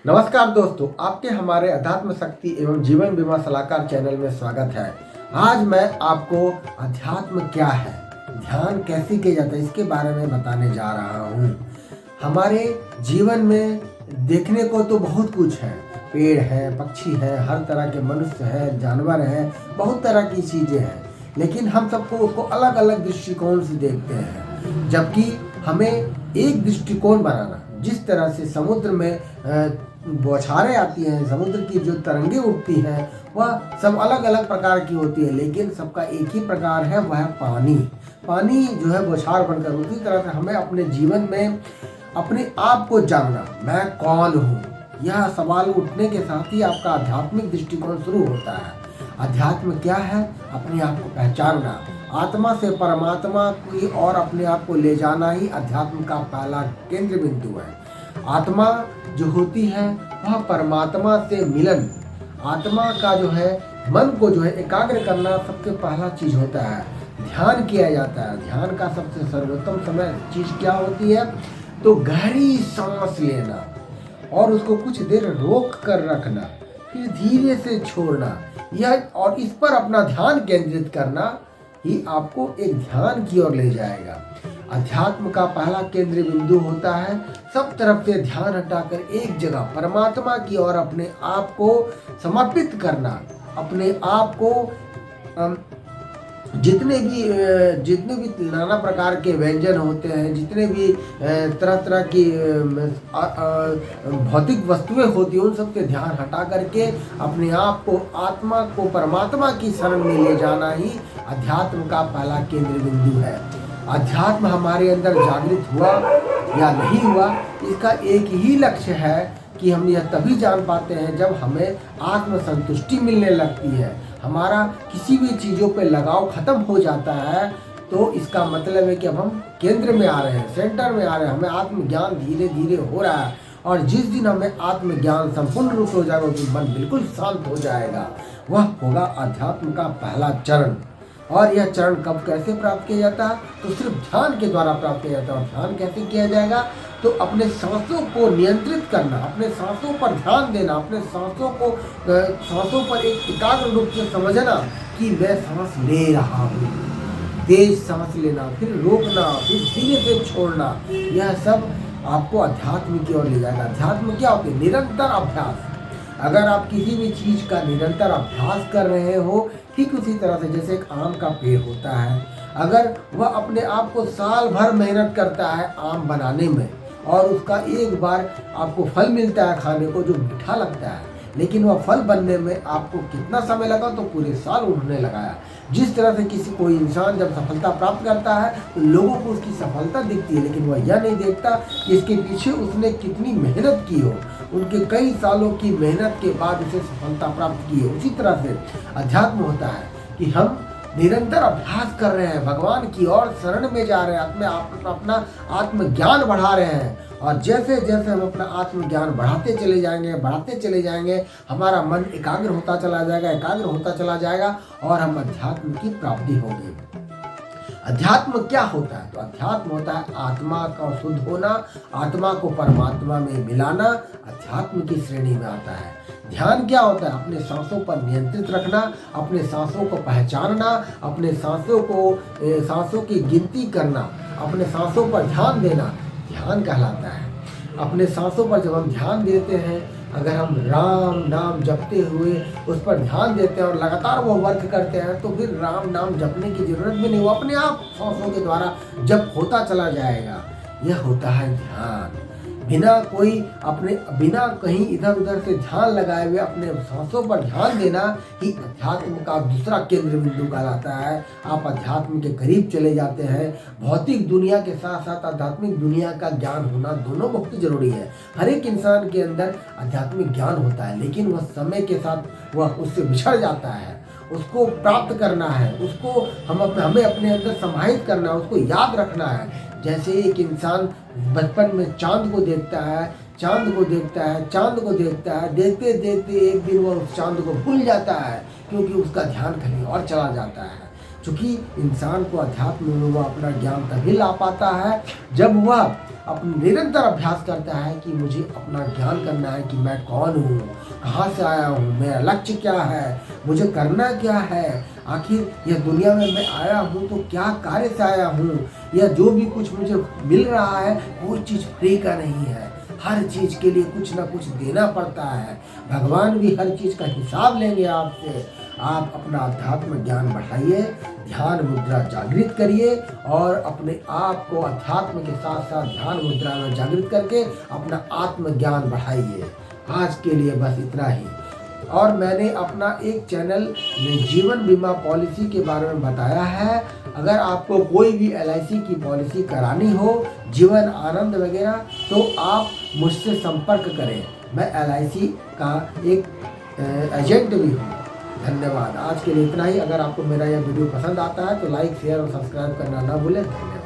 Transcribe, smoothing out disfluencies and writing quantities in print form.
नमस्कार दोस्तों, आपके हमारे अध्यात्म शक्ति एवं जीवन बीमा सलाहकार चैनल में स्वागत है। आज मैं आपको अध्यात्म क्या है, ध्यान कैसे किया जाता है, इसके बारे में बताने जा रहा हूँ। हमारे जीवन में देखने को तो बहुत कुछ है, पेड़ है, पक्षी है, हर तरह के मनुष्य है, जानवर है, बहुत तरह की चीज़ें हैं, लेकिन हम सबको उसको अलग अलग दृष्टिकोण से देखते हैं। जबकि हमें एक दृष्टिकोण बनाना, जिस तरह से समुद्र में बौछारें आती हैं, समुद्र की जो तरंगे उठती हैं, वह सब अलग अलग प्रकार की होती है, लेकिन सबका एक ही प्रकार है, वह है पानी। पानी जो है बौछार बनकर, उसी तरह से हमें अपने जीवन में अपने आप को जानना, मैं कौन हूँ, यह सवाल उठने के साथ ही आपका आध्यात्मिक दृष्टिकोण शुरू होता है। अध्यात्म क्या है? अपने आप को पहचानना, आत्मा से परमात्मा की और अपने आप को ले जाना ही अध्यात्म का पहला केंद्र बिंदु है। आत्मा जो होती है वह परमात्मा से मिलन, आत्मा का जो है मन को जो है एकाग्र करना सबसे पहला चीज होता है। ध्यान किया जाता है। ध्यान का सबसे सर्वोत्तम समय चीज क्या होती है? तो गहरी सांस लेना और उसको कुछ देर रोक कर रखना, फिर धीरे से छोड़ना, यह और इस पर अपना ध्यान केंद्रित करना ही आपको एक ध्यान की ओर ले जाएगा। अध्यात्म का पहला केंद्र बिंदु होता है सब तरफ से ध्यान हटाकर एक जगह परमात्मा की ओर अपने आप को समर्पित करना। अपने आप को जितने भी नाना प्रकार के व्यंजन होते हैं, जितने भी तरह तरह की भौतिक वस्तुएं होती हैं, उन सब से ध्यान हटा करके अपने आप को, आत्मा को परमात्मा की शरण में ले जाना ही अध्यात्म का पहला केंद्र बिंदु है। अध्यात्म हमारे अंदर जागृत हुआ या नहीं हुआ, इसका एक ही लक्ष्य है कि हम यह तभी जान पाते हैं जब हमें आत्म संतुष्टि मिलने लगती है, हमारा किसी भी चीज़ों पे लगाव खत्म हो जाता है। तो इसका मतलब है कि अब हम केंद्र में आ रहे हैं, सेंटर में आ रहे हैं, हमें आत्मज्ञान धीरे धीरे हो रहा है। और जिस दिन हमें आत्मज्ञान संपूर्ण रूप से हो जाएगा, उस दिन मन बिल्कुल शांत हो जाएगा। वह होगा अध्यात्म का पहला चरण। और यह चरण कब कैसे प्राप्त किया जाता है? तो सिर्फ ध्यान के द्वारा प्राप्त किया जाता है। और ध्यान कैसे किया जाएगा? तो अपने सांसों को नियंत्रित करना, अपने सांसों पर ध्यान देना, अपने सांसों पर एक एकाग्र रूप से समझना कि मैं सांस ले रहा हूँ। तेज सांस लेना, फिर रोकना, फिर धीरे से छोड़ना, यह सब आपको अध्यात्म की ओर ले जाएगा। अध्यात्म क्या होता है? निरंतर अभ्यास। अगर आप किसी भी चीज़ का निरंतर अभ्यास कर रहे हो, ठीक उसी तरह से जैसे एक आम का पेड़ होता है, अगर वह अपने आप को साल भर मेहनत करता है आम बनाने में, और उसका एक बार आपको फल मिलता है खाने को जो मीठा लगता है, लेकिन वह फल बनने में आपको कितना समय लगा? तो पूरे साल उन्होंने लगाया। जिस तरह से कोई इंसान जब सफलता प्राप्त करता है तो लोगों को उसकी सफलता दिखती है, लेकिन वह यह नहीं देखता कि इसके पीछे उसने कितनी मेहनत की हो, उनके कई सालों की मेहनत के बाद उसे सफलता प्राप्त की है। उसी तरह से अध्यात्म होता है कि हम निरंतर अभ्यास कर रहे हैं, भगवान की ओर शरण में जा रहे हैं, अपना आत्मज्ञान बढ़ा रहे हैं। और जैसे जैसे हम अपना आत्मज्ञान बढ़ाते चले जाएंगे, हमारा मन एकाग्र होता चला जाएगा और हम अध्यात्म की प्राप्ति होगी। अध्यात्म क्या होता है? तो अध्यात्म होता है आत्मा का शुद्ध होना, आत्मा को परमात्मा में मिलाना, अध्यात्म की श्रेणी में आता है। ध्यान क्या होता है? अपने सांसों पर नियंत्रित रखना, अपने सांसों को पहचानना, अपने सांसों की गिनती करना, अपने सांसों पर ध्यान देना, ध्यान कहलाता है। अपने सांसों पर जब हम ध्यान देते हैं, अगर हम राम नाम जपते हुए उस पर ध्यान देते हैं और लगातार वो वर्क करते हैं, तो फिर राम नाम जपने की जरूरत भी नहीं, वो अपने आप सांसों के द्वारा जप होता चला जाएगा। यह होता है ध्यान। बिना कहीं इधर उधर से ध्यान लगाए हुए अपने सांसों पर ध्यान देना ही अध्यात्म का दूसरा केंद्र बिंदु कहलाता है। आप अध्यात्म के करीब चले जाते हैं। भौतिक दुनिया के साथ साथ आध्यात्मिक दुनिया का ज्ञान होना दोनों बहुत जरूरी है। हर एक इंसान के अंदर आध्यात्मिक ज्ञान होता है, लेकिन वह समय के साथ वह उससे बिछड़ जाता है। उसको प्राप्त करना है, उसको हमें अपने अंदर समाहित करना है, उसको याद रखना है। जैसे एक इंसान बचपन में चांद को देखता है, देखते देखते एक दिन वह उस चांद को भूल जाता है, क्योंकि उसका ध्यान कहीं और चला जाता है। क्योंकि इंसान को अध्यात्म में वह अपना ज्ञान तभी ला पाता है जब वह अपने निरंतर अभ्यास करता है कि मुझे अपना ज्ञान करना है कि मैं कौन हूँ, कहाँ से आया हूँ, मेरा लक्ष्य क्या है, मुझे करना क्या है, आखिर यह दुनिया में मैं आया हूँ तो क्या कार्य से आया हूँ, या जो भी कुछ मुझे मिल रहा है कोई चीज़ फ्री का नहीं है, हर चीज़ के लिए कुछ ना कुछ देना पड़ता है। भगवान भी हर चीज़ का हिसाब लेंगे आपसे। आप अपना अध्यात्म ज्ञान बढ़ाइए, ध्यान मुद्रा जागृत करिए और अपने आप को अध्यात्म के साथ साथ ध्यान मुद्रा में जागृत करके अपना आत्म ज्ञान बढ़ाइए। आज के लिए बस इतना ही। और मैंने अपना एक चैनल में जीवन बीमा पॉलिसी के बारे में बताया है। अगर आपको कोई भी LIC की पॉलिसी करानी हो, जीवन आनंद वगैरह, तो आप मुझसे संपर्क करें। मैं LIC का एक एजेंट भी हूँ। धन्यवाद। आज के लिए इतना ही। अगर आपको मेरा यह वीडियो पसंद आता है तो लाइक, शेयर और सब्सक्राइब करना ना भूलें। धन्यवाद।